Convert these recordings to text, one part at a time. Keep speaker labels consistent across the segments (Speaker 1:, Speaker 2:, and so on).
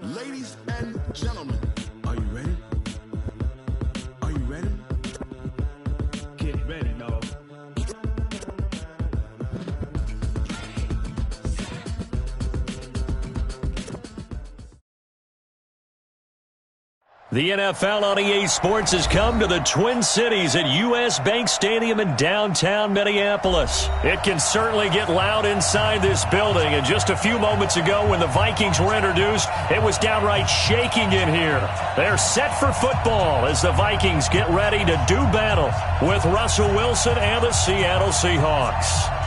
Speaker 1: Ladies and gentlemen, are you ready? Are you ready? Get ready, dog.
Speaker 2: The NFL on EA Sports has come to the Twin Cities at US Bank Stadium in downtown Minneapolis. It can certainly get loud inside this building, and just a few moments ago when the Vikings were introduced, it was downright shaking in here. They're set for football as the Vikings get ready to do battle with Russell Wilson and the Seattle Seahawks.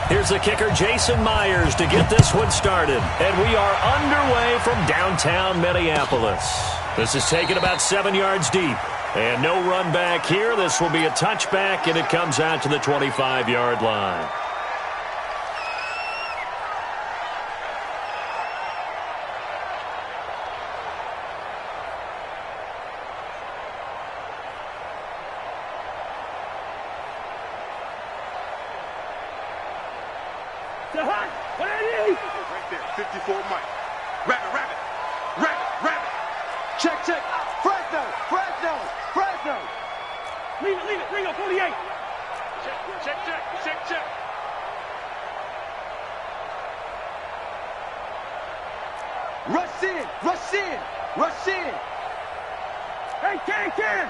Speaker 2: Here's the kicker, Jason Myers, to get this one started. And we are underway from downtown Minneapolis. This is taken about 7 yards deep. And no run back here. This will be a touchback, and it comes out to the 25-yard line.
Speaker 3: Right there, 54 Mike. Rabbit. Check. Fresno. Leave it. Ringo, 48. Check. Rush in. Hey, can.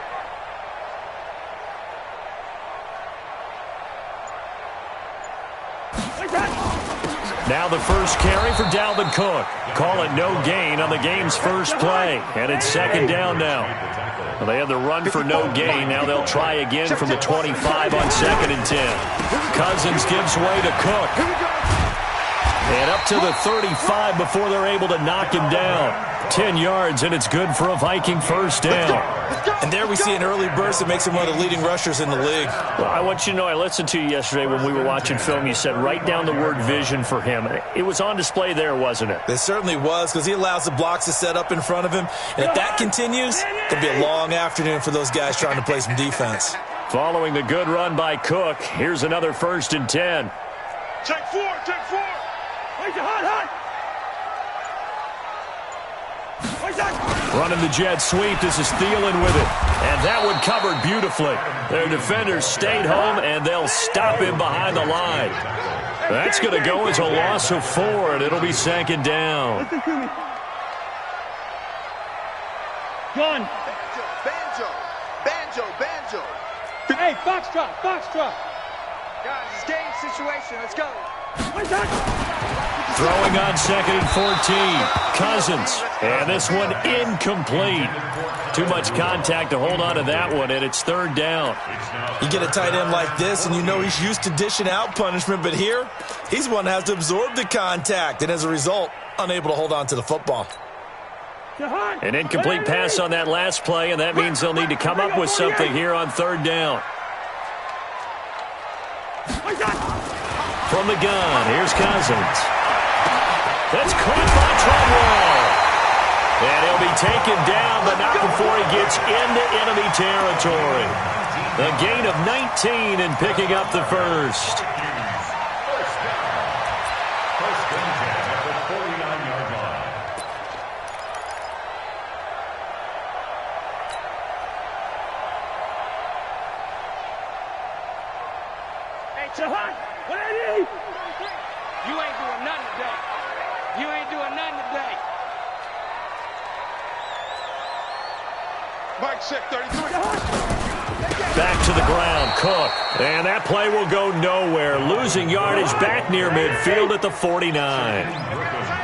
Speaker 2: Now the first carry for Dalvin Cook. Call it no gain on the game's first play. And it's second down now. Well, they had the run for no gain. Now they'll try again from the 25 on 2nd and 10. Cousins gives way to Cook. And up to the 35 before they're able to knock him down. 10 yards, and it's good for a Viking first down.
Speaker 4: And there we see an early burst that makes him one of the leading rushers in the league.
Speaker 2: Well, I want you to know, I listened to you yesterday when we were watching film. You said write down the word vision for him. It was on display there, wasn't it?
Speaker 4: It certainly was, because he allows the blocks to set up in front of him. And if that continues, it'll be a long afternoon for those guys trying to play some defense.
Speaker 2: Following the good run by Cook, here's another 1st and 10.
Speaker 3: Check four. Where's your hot?
Speaker 2: Running the jet sweep. This is Thielen with it. And that one covered beautifully. Their defenders stayed home, and they'll stop him behind the line. That's going to go as a loss of 4, and it'll be 2nd down.
Speaker 3: Listen to me. Gun. Banjo. Hey, foxtrot. Guys, it's game situation. Let's go.
Speaker 2: Throwing on 2nd and 14. Cousins. And this one incomplete. Too much contact to hold on to that one, and it's 3rd down.
Speaker 4: You get a tight end like this, and you know he's used to dishing out punishment, but here, he's one that has to absorb the contact, and as a result, unable to hold on to the football.
Speaker 2: An incomplete pass on that last play, and that means they'll need to come up with something here on 3rd down. From the gun, here's Cousins. That's caught by Treadwell. And he'll be taken down, but not before he gets into enemy territory. A gain of 19 and picking up the first.
Speaker 3: Hey, Chahan, what I need? You ain't doing nothing today. Mike, check 33.
Speaker 2: Back to the ground, Cook. And that play will go nowhere. Losing yardage back near midfield at the 49.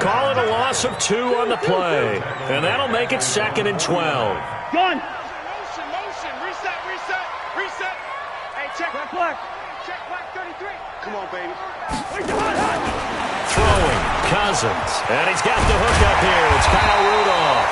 Speaker 2: Call it a loss of 2 on the play. And that'll make it 2nd and 12.
Speaker 3: Gun. Motion. Reset. Hey, check black. Check black 33. Come on, baby.
Speaker 2: Throwing, Cousins. And he's got the hook up here. It's Kyle Rudolph.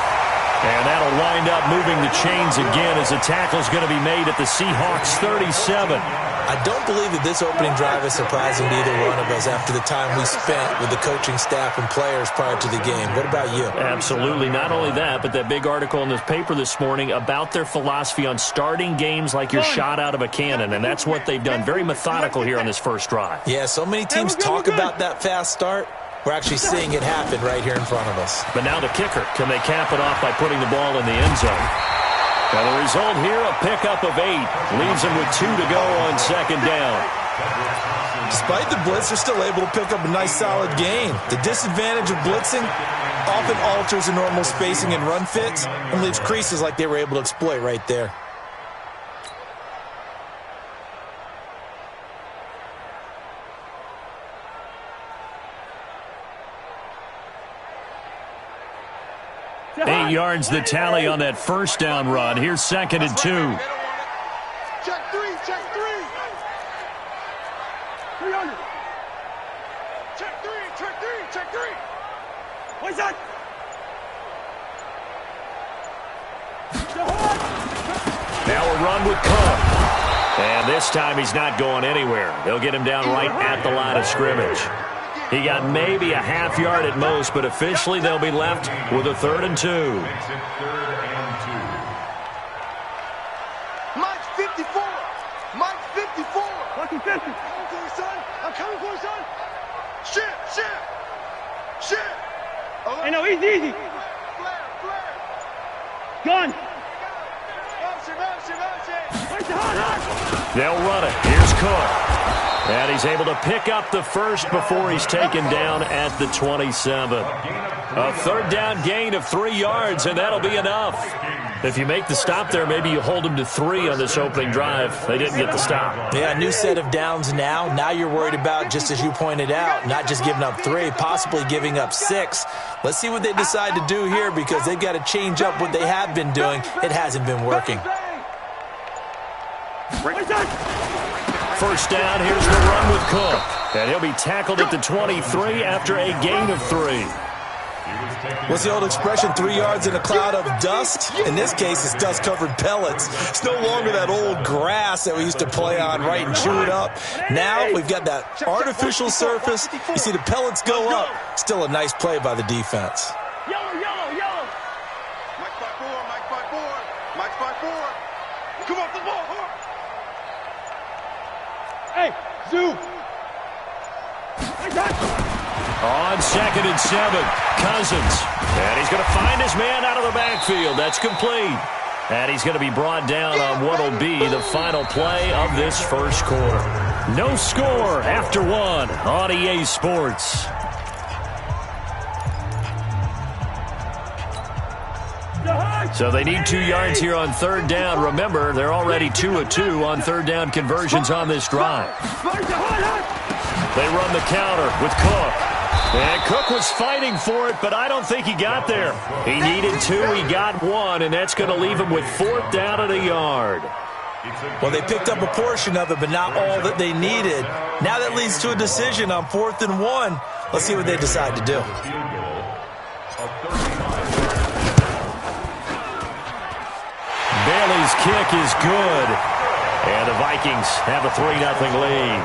Speaker 2: And that'll wind up moving the chains again as the tackle's going to be made at the Seahawks 37.
Speaker 4: I don't believe that this opening drive is surprising to either one of us after the time we spent with the coaching staff and players prior to the game. What about you?
Speaker 2: Absolutely. Not only that, but that big article in the paper this morning about their philosophy on starting games like you're shot out of a cannon, and that's what they've done. Very methodical here on this first drive.
Speaker 4: Yeah, so many teams talk about that fast start. We're actually seeing it happen right here in front of us.
Speaker 2: But now the kicker. Can they cap it off by putting the ball in the end zone? Now the result here, a pickup of 8. Leaves them with 2 to go on second down.
Speaker 4: Despite the blitz, they're still able to pick up a nice solid gain. The disadvantage of blitzing often alters the normal spacing and run fits and leaves creases like they were able to exploit right there.
Speaker 2: Eight yards the tally on that first down run. Here's second and 2.
Speaker 3: Check 3, check 3. 300. Check 3, check 3, check 3. What's that?
Speaker 2: Now a run with Cook. And this time he's not going anywhere. They'll get him down right at the line of scrimmage. He got maybe a half yard at most, but officially they'll be left with a 3rd and 2.
Speaker 3: Mike 54. Mike 54. Lucky 50. I'm coming for you, son. I'm coming for you, son. Shit. Hey, no, easy. Flare. Gun.
Speaker 2: They'll run it. Here's Cook. And he's able to pick up the first before he's taken down at the 27. A 3rd down gain of 3 yards, and that'll be enough. If you make the stop there, maybe you hold them to 3 on this opening drive. They didn't get the stop.
Speaker 4: Yeah, new set of downs now. Now you're worried about, just as you pointed out, not just giving up 3, possibly giving up 6. Let's see what they decide to do here because they've got to change up what they have been doing. It hasn't been working.
Speaker 2: First down, here's the run with Cook. And he'll be tackled at the 23 after a gain of 3.
Speaker 4: What's the old expression, 3 yards in a cloud of dust? In this case, it's dust-covered pellets. It's no longer that old grass that we used to play on, right, and chew it up. Now we've got that artificial surface. You see the pellets go up. Still a nice play by the defense.
Speaker 3: Yellow. Mike 5-4. Mike 5-4. Come off the ball. Hey, Zoo.
Speaker 2: On 2nd and 7, Cousins. And he's going to find his man out of the backfield. That's complete. And he's going to be brought down on what will be the final play of this first quarter. No score after 1 on EA Sports. So they need 2 yards here on 3rd down. Remember, they're already 2 of 2 on 3rd down conversions on this drive. They run the counter with Cook. And Cook was fighting for it, but I don't think he got there. He needed 2, he got 1, and that's going to leave him with 4th down at a yard.
Speaker 4: Well, they picked up a portion of it, but not all that they needed. Now that leads to a decision on 4th and 1. Let's see what they decide to do.
Speaker 2: Bailey's kick is good. And the Vikings have a 3-0 lead.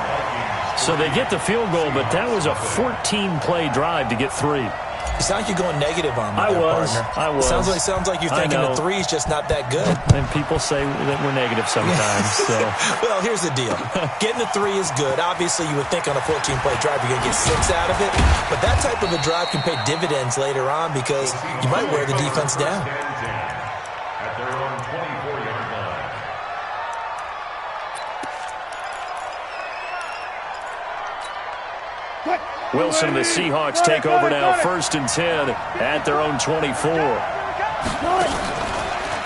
Speaker 2: So they get the field goal, but that was a 14-play drive to get 3.
Speaker 4: You sound like you're going negative on me,
Speaker 2: I was.
Speaker 4: Sounds like you're thinking the 3 is just not that good.
Speaker 2: And people say that we're negative sometimes. So.
Speaker 4: Well, here's the deal. Getting the 3 is good. Obviously, you would think on a 14-play drive you're going to get 6 out of it. But that type of a drive can pay dividends later on because you might wear the defense down.
Speaker 2: Wilson and the Seahawks take over now, 1st and 10 at their own 24.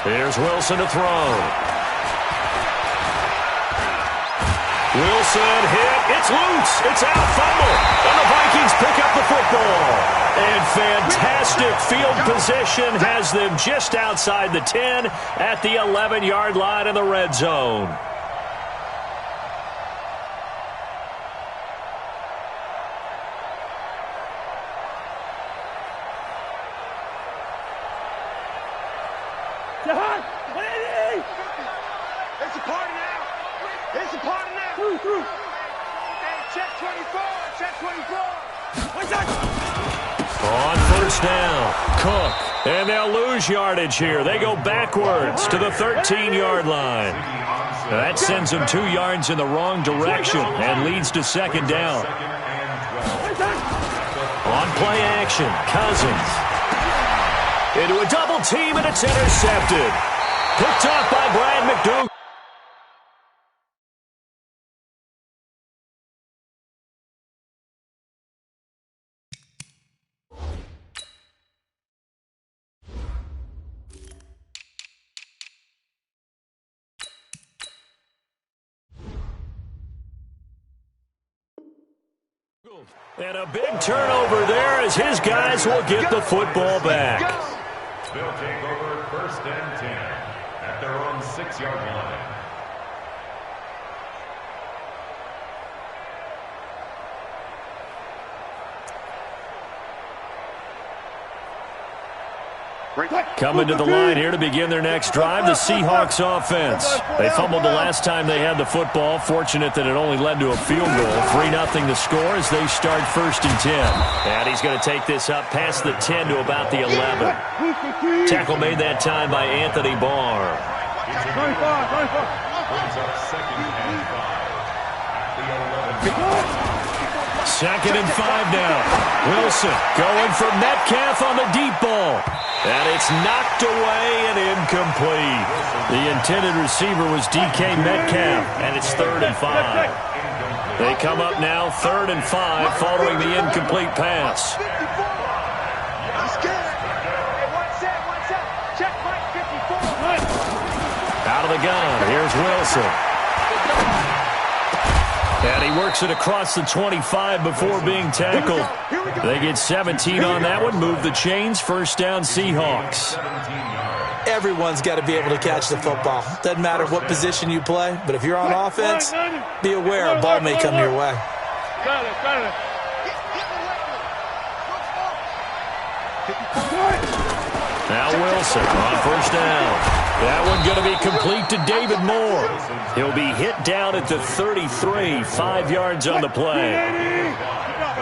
Speaker 2: Here's Wilson to throw. Wilson hit. It's loose. It's out. Fumble. And the Vikings pick up the football. And fantastic field position has them just outside the 10 at the 11-yard line in the red zone.
Speaker 3: It's a party now. It's a party now. Hey, check 24. Check 24.
Speaker 2: On first down, Cook. And they'll lose yardage here. They go backwards to the 13-yard line. That sends them 2 yards in the wrong direction and leads to second down. On play action, Cousins. Into a double team, and it's intercepted. Picked off by Brad McDougal. And a big turnover there as his guys will get the football back.
Speaker 5: They'll take over first and 10 at their own 6-yard line.
Speaker 2: Coming to the line here to begin their next drive, the Seahawks offense. They fumbled the last time they had the football. Fortunate that it only led to a field goal. 3-0 the score as they start first and 10. And he's going to take this up past the 10 to about the 11. Tackle made that time by Anthony Barr.
Speaker 5: Brings up second and 5 at the 11.
Speaker 2: Second and 5 now. Wilson going for Metcalf on the deep ball. And it's knocked away and incomplete. The intended receiver was DK Metcalf, and it's 3rd and 5. They come up now 3rd and 5 following the incomplete pass. Out of the gun, here's Wilson. And he works it across the 25 before being tackled. They get 17 on that one, move the chains, first down Seahawks.
Speaker 4: Everyone's got to be able to catch the football. Doesn't matter what position you play, but if you're on offense, be aware a ball may come your way.
Speaker 2: Now Wilson on first down. That one going to be complete to David Moore. He'll be hit down at the 33, 5 yards on the play.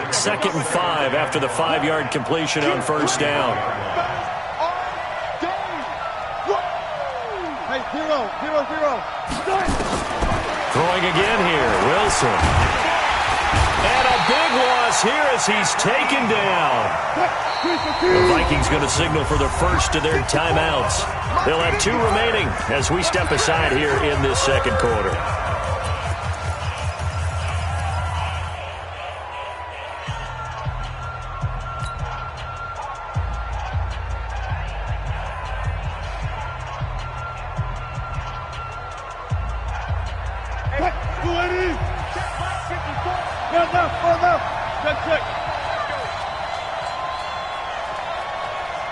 Speaker 2: 2nd and 5 after the 5-yard completion on first down.
Speaker 3: Hey, 0-0.
Speaker 2: Throwing again here, Wilson. And a big loss here as he's taken down. The Vikings going to signal for the first of their timeouts. They'll have 2 remaining as we step aside here in this second quarter.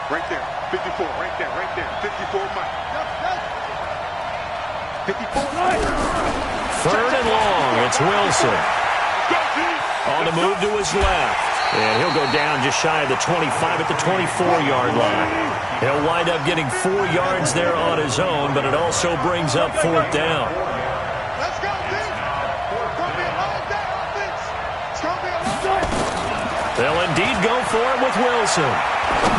Speaker 3: Right there, 54, right there, 54, Mike. 54.
Speaker 2: 3rd and long, it's Wilson. On the move to his left. And he'll go down just shy of the 25 at the 24-yard line. He'll wind up getting 4 yards there on his own, but it also brings up 4th down.
Speaker 3: Let's go, dude. It's going to be a long day, offense. It's going to be a long day.
Speaker 2: They'll indeed go for it with Wilson.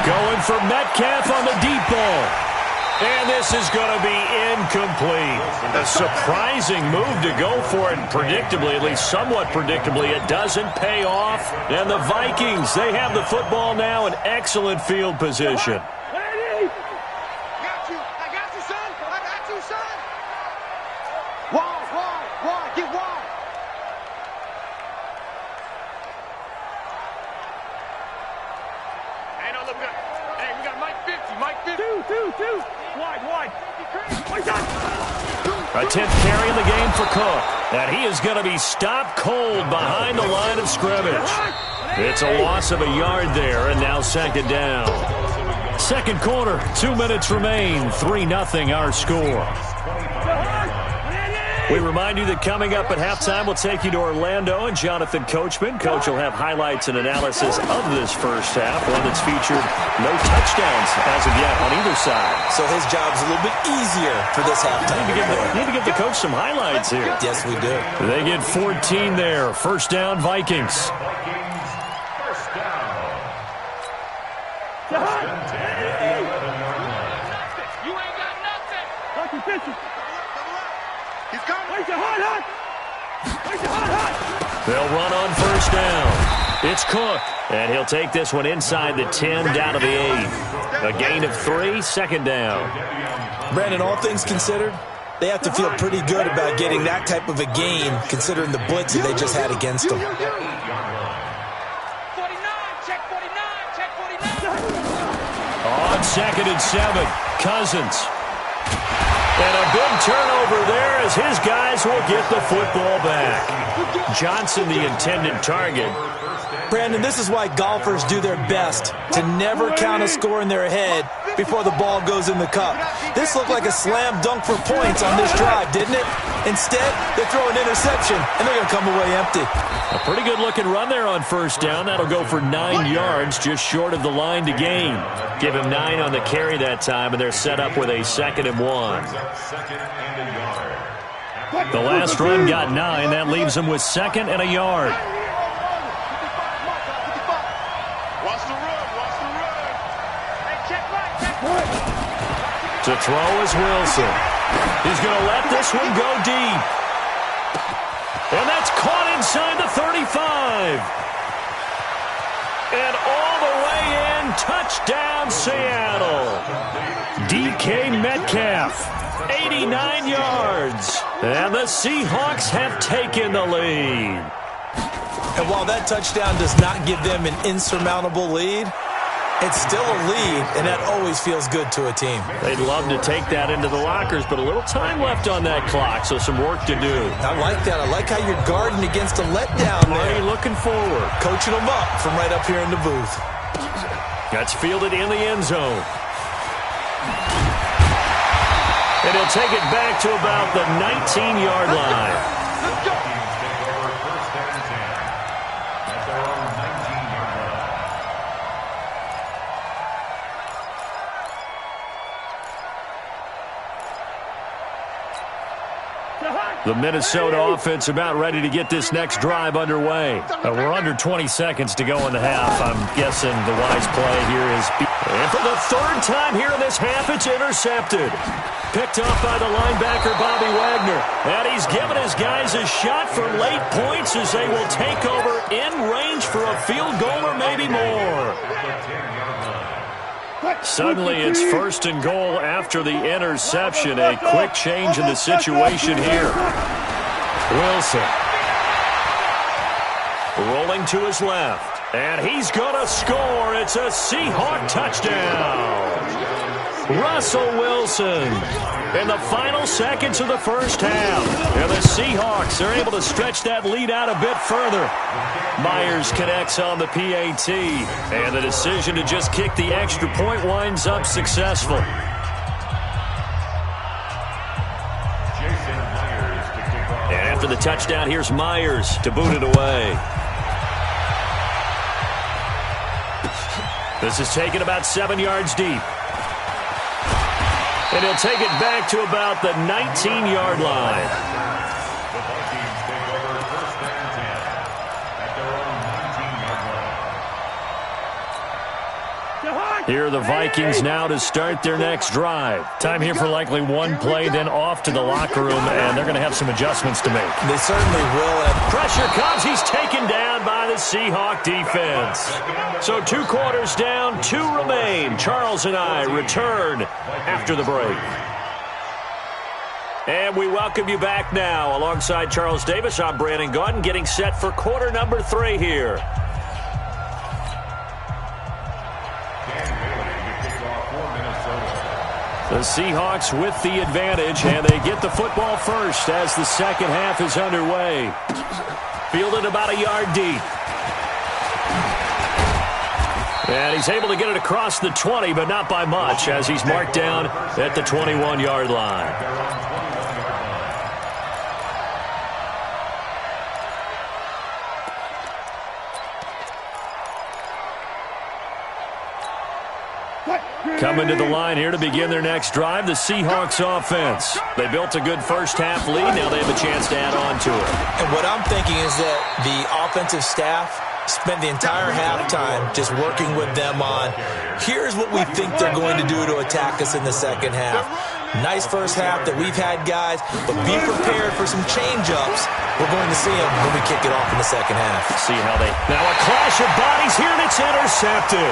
Speaker 2: Going for Metcalf on the deep ball. And this is going to be incomplete. A surprising move to go for it, and predictably, at least somewhat predictably, it doesn't pay off. And the Vikings, they have the football now in excellent field position.
Speaker 3: I got you, son. I got you, son. Wide, get wide. Hey, no, look, hey, we got Mike 50, Mike 50. Two. Wide.
Speaker 2: A 10th carry in the game for Cook. And he is going to be stopped cold behind the line of scrimmage. It's a loss of a yard there, and now second down. Second quarter, 2 minutes remain. 3-0 our score. We remind you that coming up at halftime, we'll take you to Orlando and Jonathan Coachman. Coach will have highlights and analysis of this first half, one that's featured no touchdowns as of yet on either side.
Speaker 4: So his job's a little bit easier for this halftime.
Speaker 2: Need to give the coach some highlights here.
Speaker 4: Yes, we do.
Speaker 2: They get 14 there. First down, Vikings.
Speaker 5: First down.
Speaker 3: You ain't got nothing. He's coming. Where's your hot? Where's your hot?
Speaker 2: They'll run on first down. It's Cook, and he'll take this one inside the 10 down to the 8. A gain of 3, second down.
Speaker 4: Brandon, all things considered, they have to feel pretty good about getting that type of a gain, considering the blitz that they just had against them.
Speaker 3: 49, check 49, check 49.
Speaker 2: On second and 7, Cousins. And a big turnover there as his guys will get the football back. Johnson, the intended target.
Speaker 4: Brandon, this is why golfers do their best to never count a score in their head before the ball goes in the cup. This looked like a slam dunk for points on this drive, didn't it? Instead, they throw an interception, and they're going to come away empty.
Speaker 2: A pretty good-looking run there on first down. That'll go for 9 yards, just short of the line to gain. Give him 9 on the carry that time, and they're set up with a 2nd and 1. The last run got 9. That leaves them with 2nd and a yard.
Speaker 3: Watch the run. Hey, check right, check right.
Speaker 2: To throw is Wilson. He's going to let this one go deep. And that's caught inside the 35. And all the way in, touchdown Seattle. DK Metcalf, 89 yards. And the Seahawks have taken the lead.
Speaker 4: And while that touchdown does not give them an insurmountable lead, it's still a lead, and that always feels good to a team.
Speaker 2: They'd love to take that into the lockers, but a little time left on that clock, so some work to do.
Speaker 4: I like that. I like how you're guarding against a letdown there.
Speaker 2: Already looking forward.
Speaker 4: Coaching them up from right up here in the booth.
Speaker 2: That's fielded in the end zone. And he'll take it back to about the 19-yard line. The Minnesota offense about ready to get this next drive underway. We're under 20 seconds to go in the half. I'm guessing the wise play here is... And for the 3rd time here in this half, it's intercepted. Picked off by the linebacker, Bobby Wagner. And he's given his guys a shot for late points as they will take over in range for a field goal or maybe more. Suddenly, it's 1st and goal after the interception. A quick change in the situation here. Wilson. Rolling to his left. And he's going to score. It's a Seahawk touchdown. Russell Wilson in the final seconds of the first half. And the Seahawks are able to stretch that lead out a bit further. Myers connects on the PAT. And the decision to just kick the extra point winds up successful. And after the touchdown, here's Myers to boot it away. This is taken about 7 yards deep. And he'll take it back to about the 19-yard line.
Speaker 5: The Vikings take over 1st and 10 at their own 19-yard line.
Speaker 2: Here are the Vikings now to start their next drive. Time here for likely one play, then off to the locker room, and they're going to have some adjustments to make.
Speaker 4: They certainly will.
Speaker 2: Pressure comes. He's taken down by the Seahawk defense. So 2 quarters down, 2 remain. Charles and I return after the break. And we welcome you back now. Alongside Charles Davis, I'm Brandon Gaudin, getting set for quarter number 3 here. The Seahawks with the advantage, and they get the football first as the second half is underway. Fielded about a yard deep. And he's able to get it across the 20, but not by much, as he's marked down at the 21-yard line. Coming to the line here to begin their next drive, the Seahawks offense. They built a good first-half lead. Now they have a chance to add on to it.
Speaker 4: And what I'm thinking is that the offensive staff spent the entire halftime just working with them on, here's what we think they're going to do to attack us in the second half. Nice first half that we've had, guys, but be prepared for some change-ups. We're going to see them when we kick it off in the second half.
Speaker 2: See how they... Now a clash of bodies here, and it's intercepted.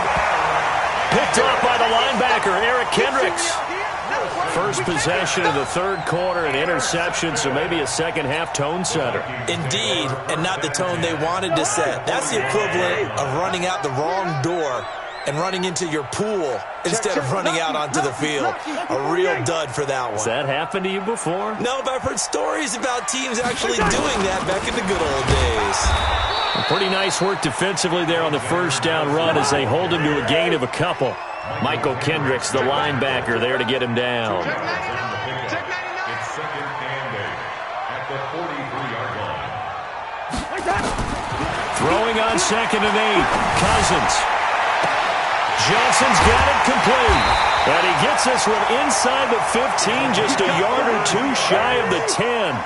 Speaker 2: Picked off by the linebacker, Eric Kendricks. First possession of the third quarter, an interception, so maybe a second-half tone setter.
Speaker 4: Indeed, and not the tone they wanted to set. That's the equivalent of running out the wrong door and running into your pool instead of running out onto the field. A real dud for that one.
Speaker 2: Has that happened to you before?
Speaker 4: No, but I've heard stories about teams actually doing that back in the good old days.
Speaker 2: Pretty nice work defensively there on the first down run as they hold him to a gain of a couple. Michael Kendricks, the linebacker, there to get him down.
Speaker 5: It's second and 8 at the 43-yard line.
Speaker 2: Throwing on second and 8, Cousins. Johnson's got it complete. And he gets this one inside the 15, just a yard or two shy of the 10.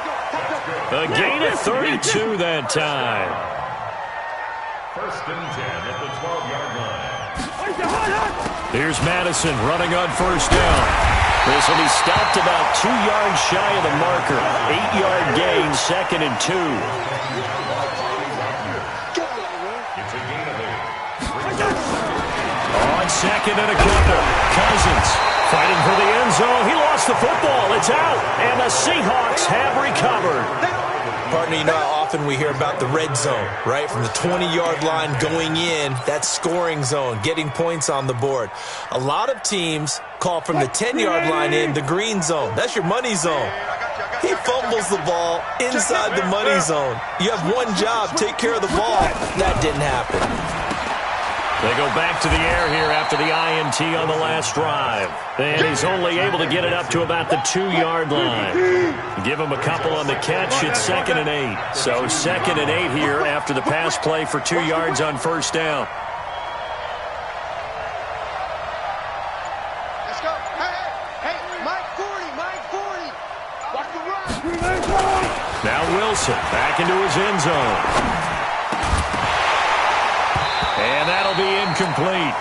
Speaker 2: A gain of 32 that time.
Speaker 5: First and 10 at the 12-yard line.
Speaker 2: Here's Madison running on first down. This will be stopped about 2 yards shy of the marker. 8-yard gain, second and 2.
Speaker 5: It's a gain of 8.
Speaker 2: On second and a couple. Cousins fighting for the end zone. He lost the football. It's out. And the Seahawks have recovered.
Speaker 4: Partner, you know how often we hear about the red zone, right? From the 20-yard line going in, that scoring zone, getting points on the board. A lot of teams call from the 10-yard line in the green zone. That's your money zone. He fumbles the ball inside the money zone. You have one job, take care of the ball. That didn't happen.
Speaker 2: They go back to the air here after the INT on the last drive. And he's only able to get it up to about the 2-yard line. Give him a couple on the catch. It's second and 8. So second and 8 here after the pass play for 2 yards on first down.
Speaker 3: Let's go. Hey, Mike 40. Watch the run.
Speaker 2: Now Wilson back into his end zone. And that'll be incomplete.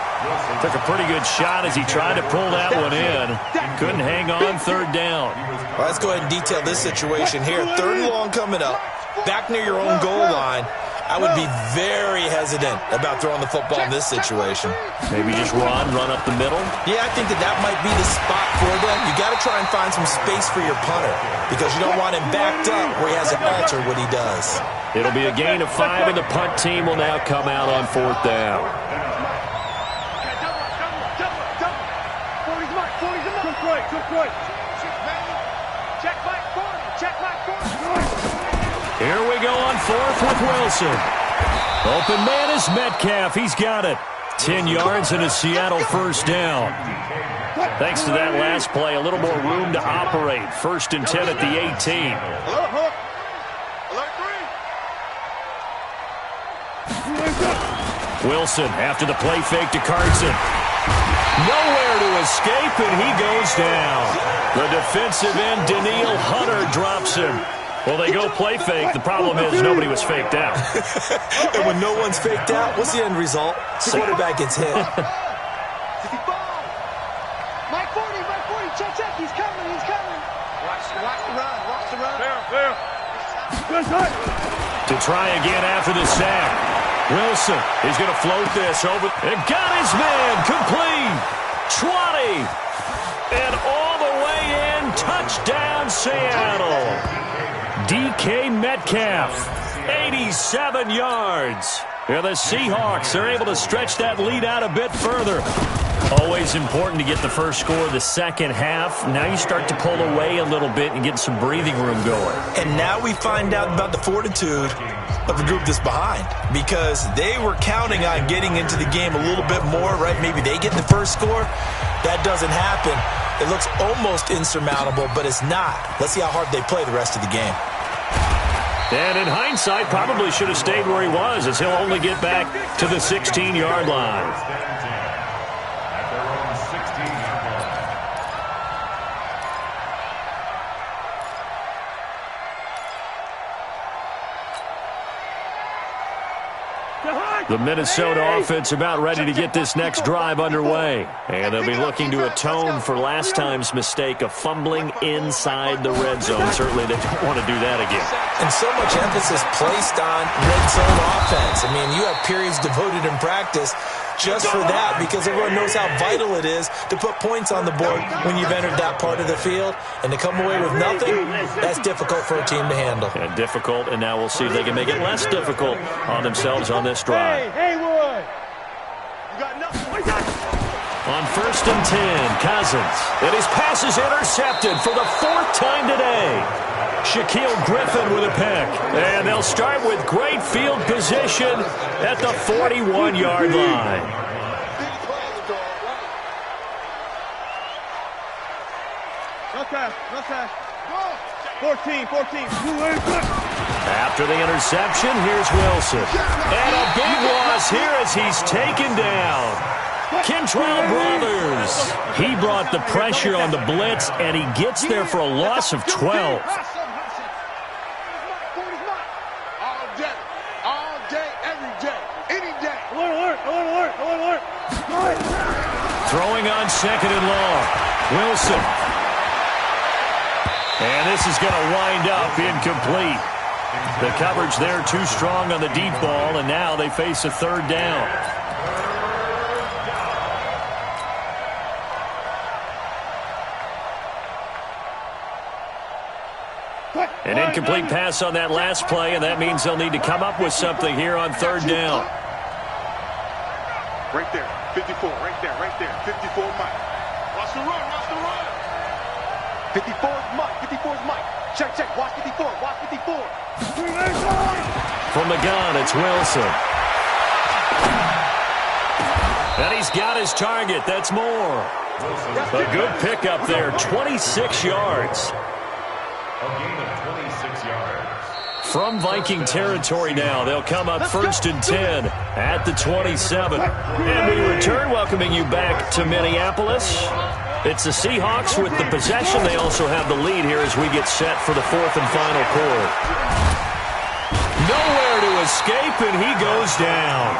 Speaker 2: Took a pretty good shot as he tried to pull that one in. Couldn't hang on third down.
Speaker 4: Well, let's go ahead and detail this situation here. Third and long coming up. Back near your own goal line. I would be very hesitant about throwing the football in this situation.
Speaker 2: Maybe just run up the middle?
Speaker 4: Yeah, I think that might be the spot for them. You got to try and find some space for your punter because you don't want him backed up where he has to alter what he does.
Speaker 2: It'll be a gain of 5, and the punt team will now come out on fourth down. Here we go on fourth with Wilson. Open man is Metcalf. He's got it. 10 yards and a Seattle first down. Thanks to that last play, a little more room to operate. First and 10 at the 18. Wilson after the play fake to Carson. Nowhere to escape, and he goes down. The defensive end, Daniil Hunter, drops him. Well, they go play fake. The problem is nobody was faked out.
Speaker 4: And when no one's faked out, what's the end result? The quarterback gets hit.
Speaker 3: Mike 40, check, he's coming. Watch the run. There.
Speaker 2: To try again after the sack. Wilson, he's going to float this over. And got his man, complete. 20. And all the way in, touchdown Seattle. DK Metcalf, 87 yards. Yeah, the Seahawks are able to stretch that lead out a bit further. Always important to get the first score of the second half. Now you start to pull away a little bit and get some breathing room going.
Speaker 4: And now we find out about the fortitude of the group that's behind because they were counting on getting into the game a little bit more, right? Maybe they get the first score. That doesn't happen. It looks almost insurmountable, but it's not. Let's see how hard they play the rest of the game.
Speaker 2: And in hindsight, probably should have stayed where he was as he'll only get back to the 16-yard line.
Speaker 5: At their own
Speaker 2: The Minnesota offense about ready to get this next drive underway. And they'll be looking to atone for last time's mistake of fumbling inside the red zone. Certainly they don't want to do that again.
Speaker 4: And so much emphasis placed on red zone offense. I mean, you have periods devoted in practice just for that, because everyone knows how vital it is to put points on the board when you've entered that part of the field. And to come away with nothing, that's difficult for a team to handle.
Speaker 2: And difficult, and now we'll see if they can make it less difficult on themselves on this drive.
Speaker 3: Hey, Haywood! You got nothing.
Speaker 2: On 1st and 10, Cousins. And his pass is intercepted for the 4th time today. Shaquille Griffin with a pick. And they'll start with great field position at the 41-yard line.
Speaker 3: Okay. 14.
Speaker 2: After the interception, here's Wilson. And a big loss here as he's taken down. Kentrell Brothers. He brought the pressure on the blitz, and he gets there for a loss of 12.
Speaker 3: All day, every day, any day. Alert.
Speaker 2: Throwing on 2nd and long. Wilson. And this is going to wind up incomplete. The coverage there too strong on the deep ball, and now they face a 3rd down. An incomplete pass on that last play, and that means they'll need to come up with something here on 3rd down.
Speaker 3: Right there, 54, right there, 54 Mike. Watch the run. 54 is Mike. Check, watch 54.
Speaker 2: From the gun, it's Wilson. And he's got his target. That's more. A good pickup there, 26 yards.
Speaker 5: A gain of 26 yards.
Speaker 2: From Viking territory now, they'll come up 1st and 10 at the 27. And we return, welcoming you back to Minneapolis. It's the Seahawks with the possession. They also have the lead here as we get set for the 4th and final quarter. Nowhere to escape, and he goes down.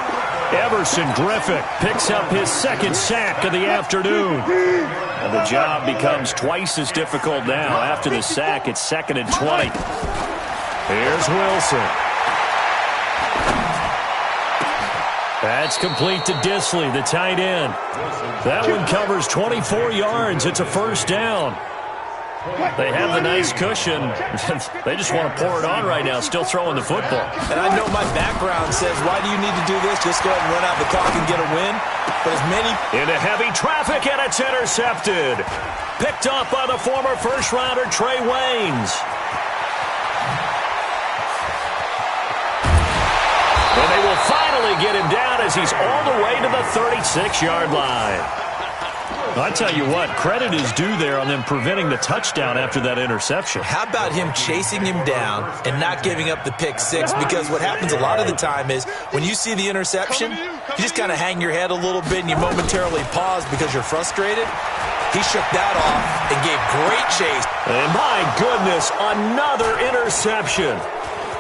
Speaker 2: Everson Griffith picks up his 2nd sack of the afternoon. And the job becomes twice as difficult now. After the sack, it's 2nd and 20. Here's Wilson. That's complete to Disley, the tight end. That one covers 24 yards. It's a 1st down. They have the nice cushion. They just want to pour it on right now, still throwing the football.
Speaker 4: And I know my background says, why do you need to do this? Just go ahead and run out the clock and get a win. But as many...
Speaker 2: Into heavy traffic, and it's intercepted. Picked up by the former first-rounder Trey Waynes. And they will finally get him down as he's all the way to the 36-yard line. I tell you what, credit is due there on them preventing the touchdown after that interception.
Speaker 4: How about him chasing him down and not giving up the pick 6? Because what happens a lot of the time is when you see the interception, you just kind of hang your head a little bit and you momentarily pause because you're frustrated. He shook that off and gave great chase.
Speaker 2: And my goodness, another interception.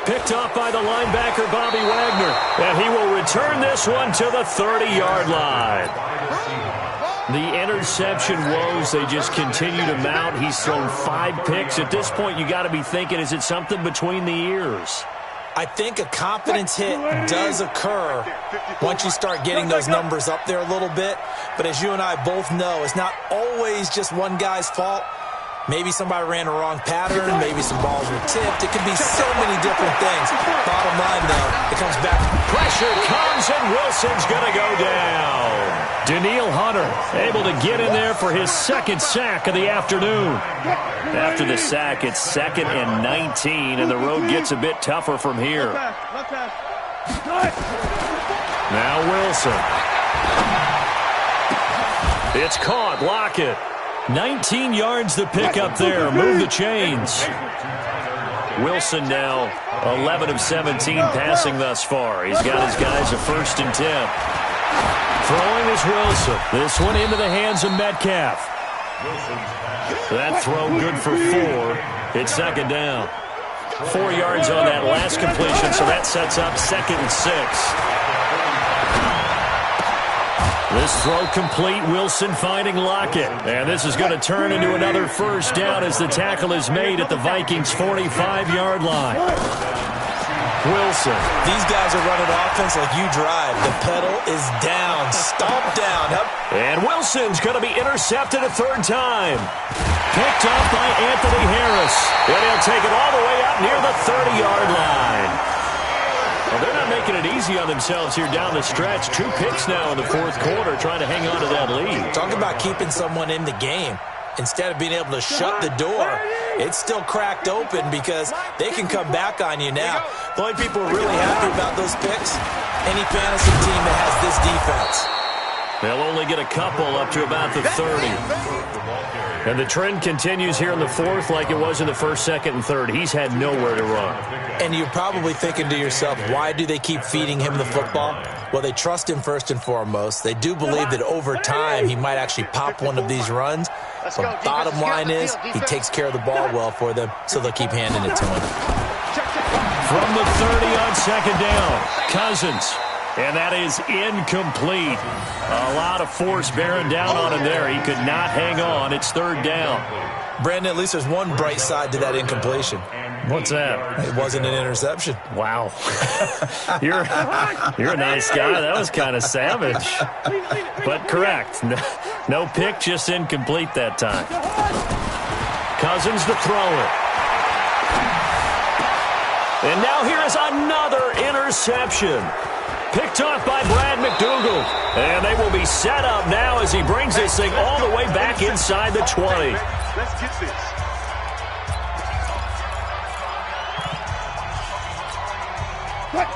Speaker 2: Picked up by the linebacker, Bobby Wagner. And he will return this one to the 30-yard line. The interception woes, they just continue to mount. He's thrown 5 picks. At this point, you got to be thinking, is it something between the ears?
Speaker 4: I think a confidence hit does occur once you start getting those numbers up there a little bit. But as you and I both know, it's not always just one guy's fault. Maybe somebody ran a wrong pattern. Maybe some balls were tipped. It could be so many different things. Bottom line, though, it comes back.
Speaker 2: Pressure comes, and Wilson's going to go down. Daniil Hunter able to get in there for his 2nd sack of the afternoon. After the sack, it's 2nd and 19, and the road gets a bit tougher from here. Now Wilson. It's caught. Lockett. 19 yards to pick up there. Move the chains. Wilson now 11 of 17 passing thus far. He's got his guys a 1st and 10. Throwing is Wilson. This one into the hands of Metcalf. That throw good for 4. It's 2nd down. 4 yards on that last completion, so that sets up 2nd and 6. This throw complete. Wilson finding Lockett. And this is going to turn into another first down as the tackle is made at the Vikings' 45-yard line. Wilson.
Speaker 4: These guys are running offense like you drive. The pedal is down. Stomp down.
Speaker 2: And Wilson's going to be intercepted a third time. Picked up by Anthony Harris. And he'll take it all the way up near the 30-yard line. Well, they're not making it easy on themselves here down the stretch. 2 picks now in the fourth quarter, trying to hang on to that lead.
Speaker 4: Talk about keeping someone in the game. Instead of being able to shut the door, it's still cracked open because they can come back on you now. The only people who are really happy about those picks, any fantasy team that has this defense.
Speaker 2: They'll only get a couple up to about the 30. And the trend continues here in the fourth like it was in the first, second, and third. He's had nowhere to run.
Speaker 4: And you're probably thinking to yourself, why do they keep feeding him the football? Well, they trust him first and foremost. They do believe that over time he might actually pop one of these runs. But bottom line is he takes care of the ball well for them, so they'll keep handing it to him.
Speaker 2: From the 30 on second down, Cousins. And that is incomplete. A lot of force bearing down on him there. He could not hang on. It's third down.
Speaker 4: Brandon, at least there's one bright side to that incompletion.
Speaker 2: What's that?
Speaker 4: It wasn't an interception.
Speaker 2: Wow. You're a nice guy. That was kind of savage. But correct. No pick, just incomplete that time. Cousins to throw it. And now here is another interception. Picked off by Brad McDougal. And they will be set up now as he brings this thing all the way back inside the 20.
Speaker 3: Let's get this.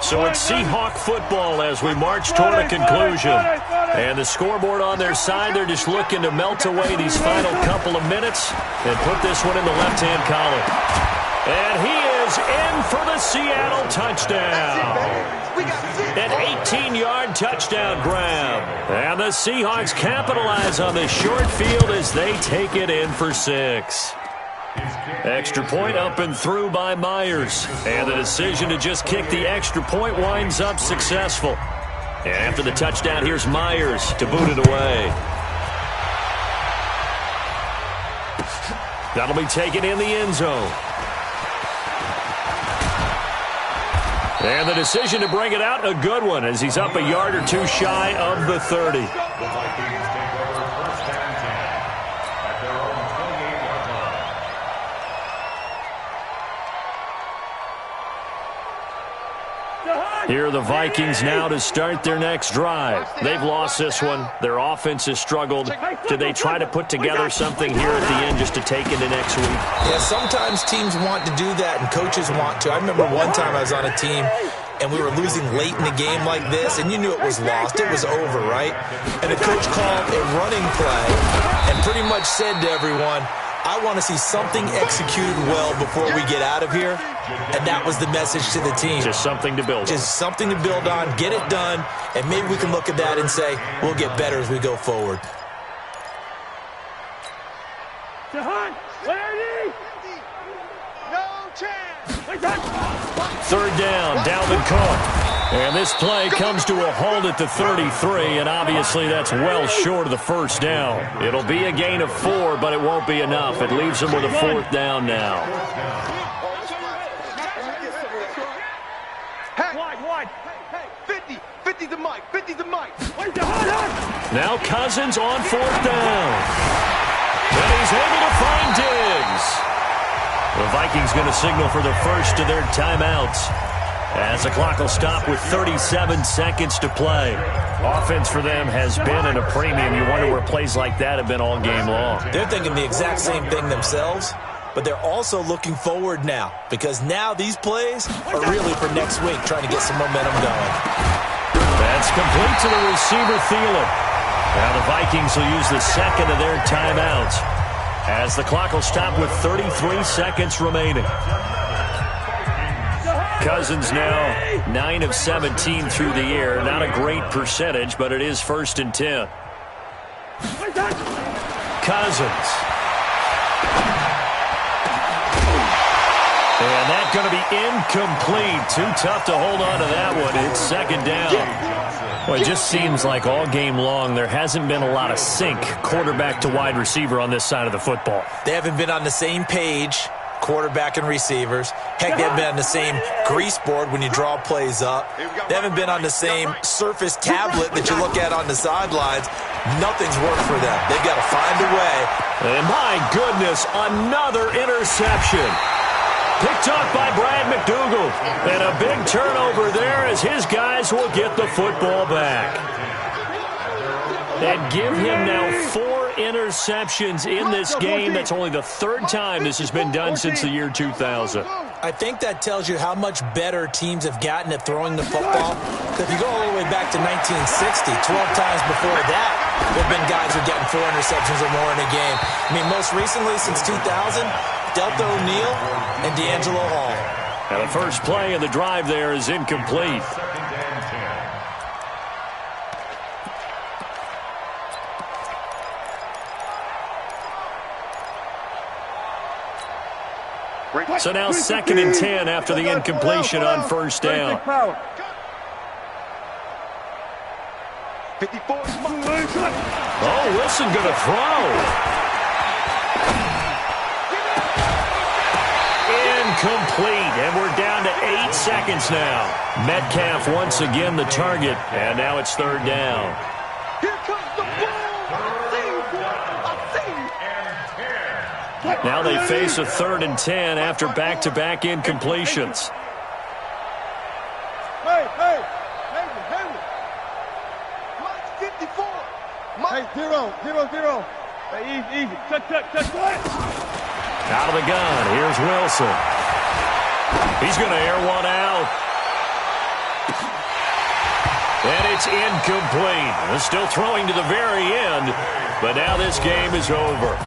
Speaker 2: So it's Seahawk football as we march toward a conclusion. And the scoreboard on their side, they're just looking to melt away these final couple of minutes and put this one in the left-hand column. And he is in for the Seattle touchdown. An 18-yard touchdown grab. And the Seahawks capitalize on the short field as they take it in for 6. Extra point up and through by Myers. And the decision to just kick the extra point winds up successful. And after the touchdown, here's Myers to boot it away. That'll be taken in the end zone. And the decision to bring it out, a good one, as he's up a yard or two shy of the 30.
Speaker 5: The Vikings take over first and 10 at their own 28-yard line.
Speaker 2: Here are the Vikings now to start their next drive. They've lost this one. Their offense has struggled. Do they try to put together something here at the end just to take into next week?
Speaker 4: Yeah, sometimes teams want to do that and coaches want to. I remember one time I was on a team and we were losing late in the game like this, and you knew it was lost. It was over, right? And the coach called a running play and pretty much said to everyone, I want to see something executed well before we get out of here. And that was the message to the team.
Speaker 2: Just something to build on.
Speaker 4: Just something to build on, get it done, and maybe we can look at that and say, we'll get better as we go forward.
Speaker 3: No chance.
Speaker 2: Third down, Dalvin Cook. And this play comes to a halt at the 33, and obviously that's well short of the first down. It'll be a gain of 4, but it won't be enough. It leaves them with a fourth down now.
Speaker 3: Wide. Hey, 50 to Mike.
Speaker 2: Now Cousins on fourth down. And he's able to find Diggs. The Vikings going to signal for the first of their timeouts, as the clock will stop with 37 seconds to play. Offense for them has been at a premium. You wonder where plays like that have been all game long.
Speaker 4: They're thinking the exact same thing themselves, but they're also looking forward now, because now these plays are really for next week, trying to get some momentum going.
Speaker 2: That's complete to the receiver, Thielen. Now the Vikings will use the second of their timeouts, as the clock will stop with 33 seconds remaining. Cousins now 9 of 17 through the air. Not a great percentage, but it is first and 10. Cousins. And that's going to be incomplete. Too tough to hold on to that one. It's second down. Well, it just seems like all game long there hasn't been a lot of sync quarterback to wide receiver on this side of the football.
Speaker 4: They haven't been on the same page, quarterback and receivers. Heck, they haven't been on the same grease board when you draw plays up. They haven't been on the same Surface tablet that you look at on the sidelines. Nothing's worked for them. They've got to find a way.
Speaker 2: And my goodness, another interception. Picked up by Brad McDougal. And a big turnover there as his guys will get the football back. And give him now 4 interceptions in this game. That's only the 3rd time this has been done since the year 2000.
Speaker 4: I think that tells you how much better teams have gotten at throwing the football. Because if you go all the way back to 1960, 12 times before that, there have been guys who are getting 4 interceptions or more in a game. I mean, most recently, since 2000, Delta O'Neal and D'Angelo Hall.
Speaker 2: And the first play of the drive there is incomplete. So now 2nd and 10 after the incompletion on first down.
Speaker 3: 54.
Speaker 2: Oh, Wilson going to throw. Incomplete, and we're down to 8 seconds now. Metcalf once again the target, and now it's 3rd down.
Speaker 3: Here comes the ball. I see you.
Speaker 2: Now they face a 3rd and 10 after back-to-back incompletions.
Speaker 3: Hey. Mike's 54. Hey, 0. Hey, easy. Touch.
Speaker 2: Out of the gun, here's Wilson. He's going to air one out. And it's incomplete. Still throwing to the very end, but now this game is over.